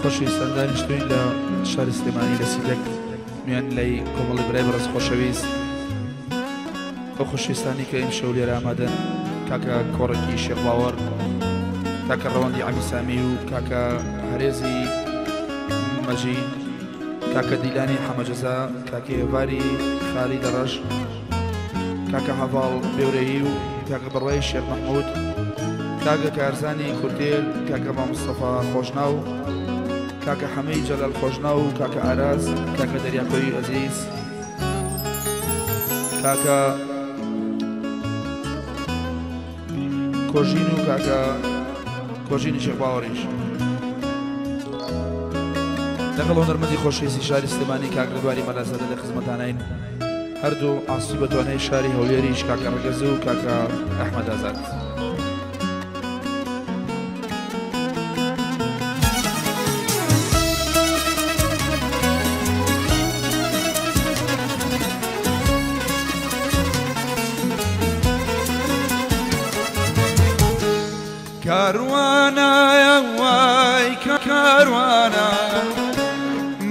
خۆشەویستان دانیشتوین لە شاری سلێمانی لە سیدەک میان لای کۆمەڵی برای بەڕێز خۆشەویست بۆ خۆشەویستانی کە ئەم شەو لێرە ئامادەن کاکە کۆڕەکی شێخ باوەڕ کاکە ڕەوەندی عەمی سامی و کاکە هەرێزی مەجید کاکە دیلانی حەمەجەزا کاکە هێواری خالی دەڕەش کاکە هەڤاڵ بێورەیی و کاکە بڕوای شێخ مەحموود کاکە کارزانی کورتێل کاکە مامۆستەفا خۆشناو کاکە حەمەی جەلال خۆشناو و کاکە ئاراز کاکە دەریاکۆی ئەزیز کاکە کۆژین و کاکە کۆژینی شێخ باوەڕیش لەگەڵ هونەرمەندی خۆشەویستی شاری سلێمانی کاکە دواری مەلازەدە لە خزمەتانین هەردوو ئاسوود بە توانای شاری هەولێریش کاکە ڕەگەزە و کاکە ئەحمەد ئازاد كاروانة يا واي كاروانة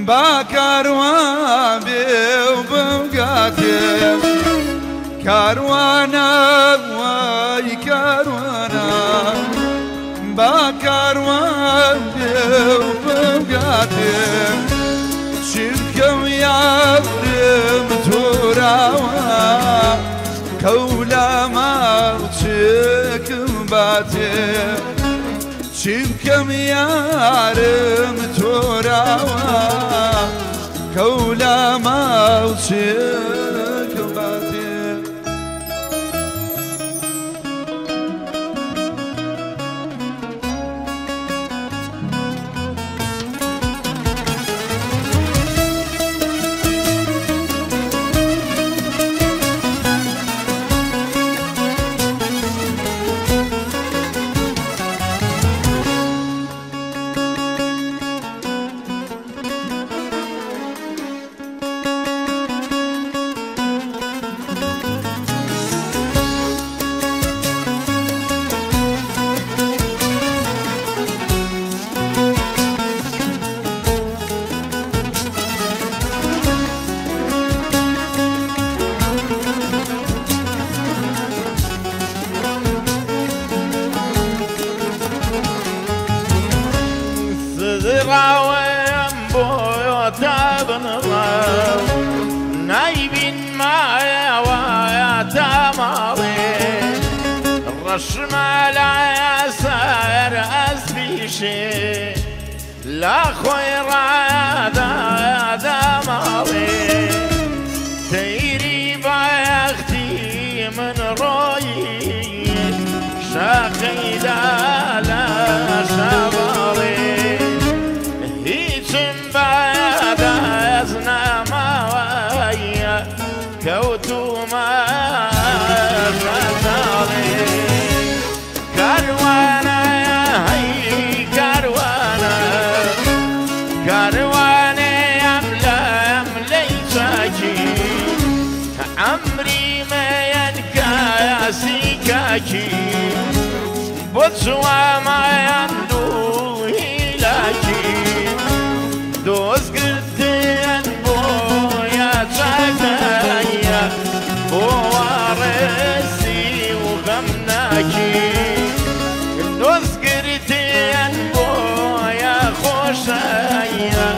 با كاروان بيو بوقاتي كاروانة واي كاروانة با كاروان بيو بوقاتي شركة ويا متوراوا كولا ما تشك باتي شبكم يارم توراوا كولا ما تشك باتي راوم بويوتا بنراو نايبين معايا ويا تماضي الرشم على يسار أسبيشي لا خير هذا ماضي تيري باختي من روي شاقيدا لا شباري كوتو ما فتالي كاروانا يا هي كاروانا كاروانا يمليتاكي عمري ما ينكا يا سيكاكي بوتسوا ما يندو هيلاكي دوز قلتين بويا تاكايا بوارسي وغمناكي نذكرتين بويا خوشايا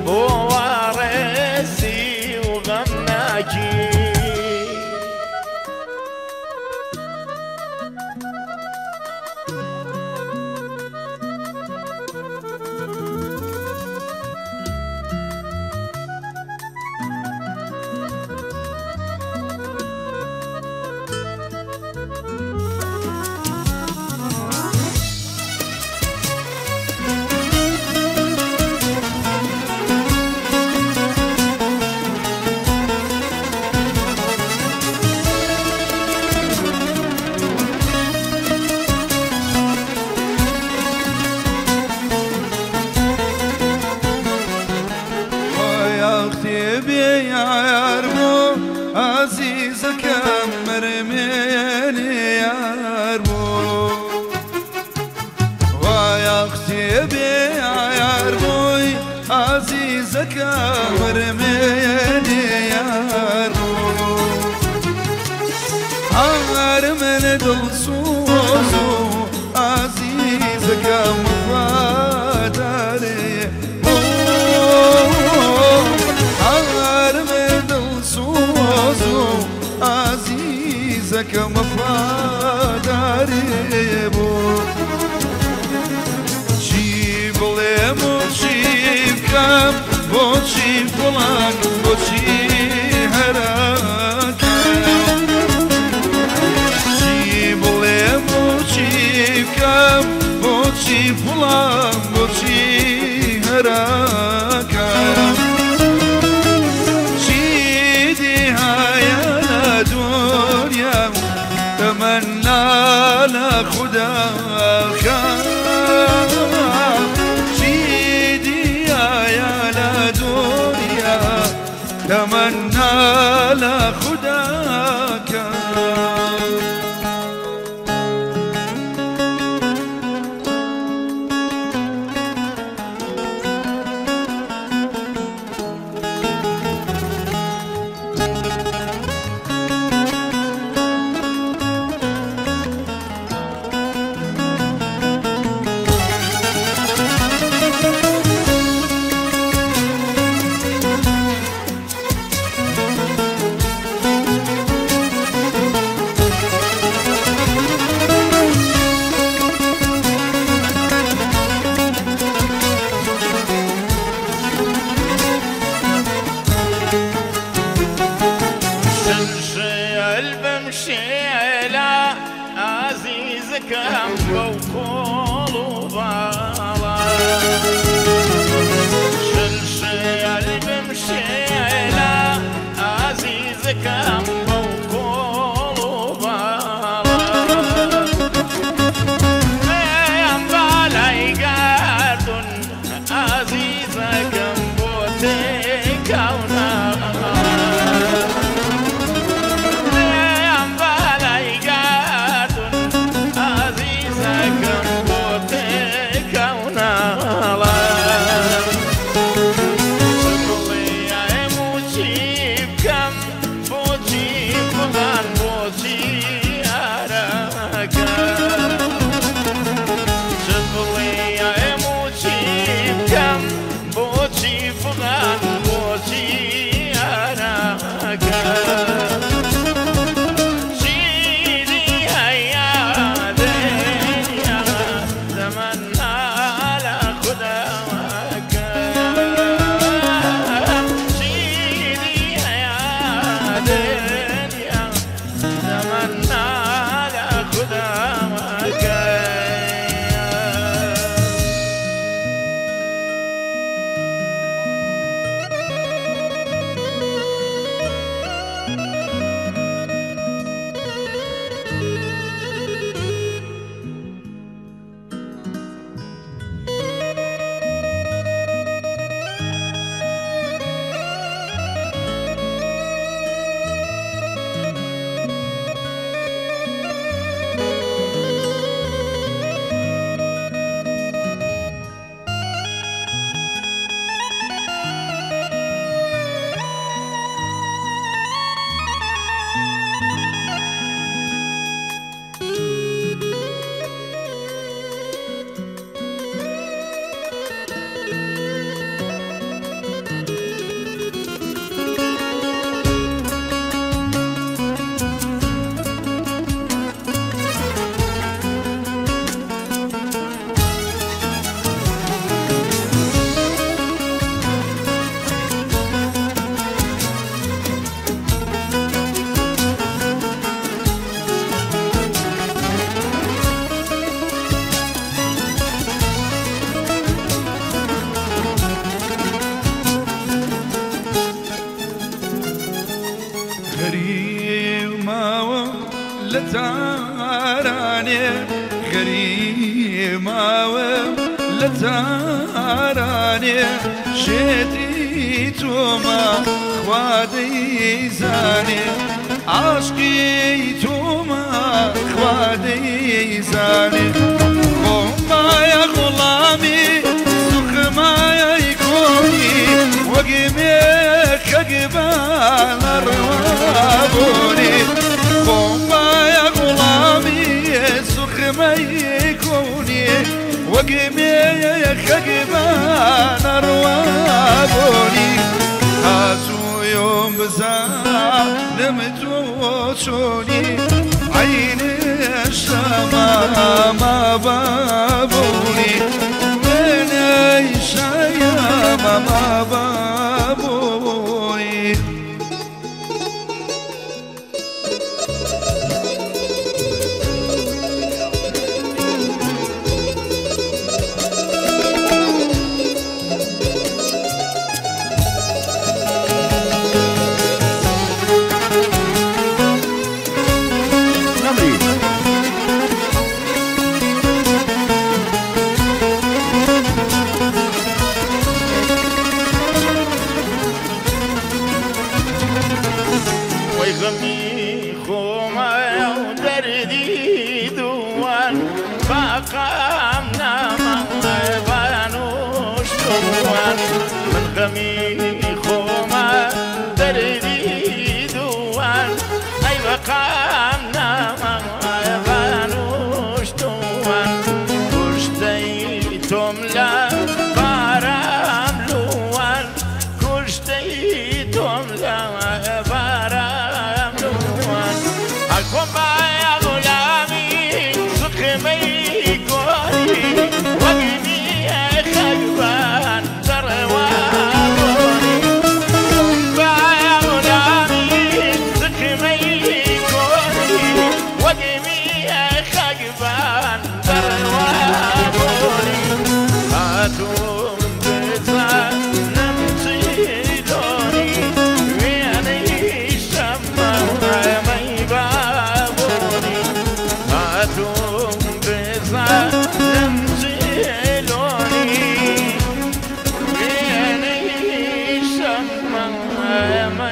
بوارسي وغمناكي عزيزك مرميني يا ربو ويا اختي بي يا ربو دڵسۆز و عەزیزەکەم وەفادارێ هەرمێ دڵسۆز و عەزیزەکەم وەفادارێ بۆ چی بڵێم و چی بکەم بۆچی فڵان بۆچی هەرەکەم چی بڵێم و چی بکەم بۆچی فڵان بۆچی هەرەکەم چیدی هەیە لە دنیا تەمەنا لە خوداکەم تمنى لخداك عزيزكم وكل بالا شلشي قلبي مشيلة عزيزكم وكل بالا يم بالاي قردن عزيزكم بوتك لتاراني غريمة لتاراني شدي توما خوادي زاني عشقي توما خوادي زاني قوما يا غلامي سخما يا يكوني وقميك قبال الروابوني قوما يا غلامي بزانم تو چونی عین الشمام بابوني من الشيام بابوني غمي خوما ودردي دوان فقامنا ما بانوش دوان من غمي خوما دردي دوان أي فقامنا ما بانوش دوان كشتيتم لا بارام لوان كشتيتم لا كومبا يا غلامي سقمي قولي وقني خيبان ترواني كومبا يا غلامي سقمي قولي وقني خيبان ترواني هاتم بزان نمسيدوني وياني شمع ما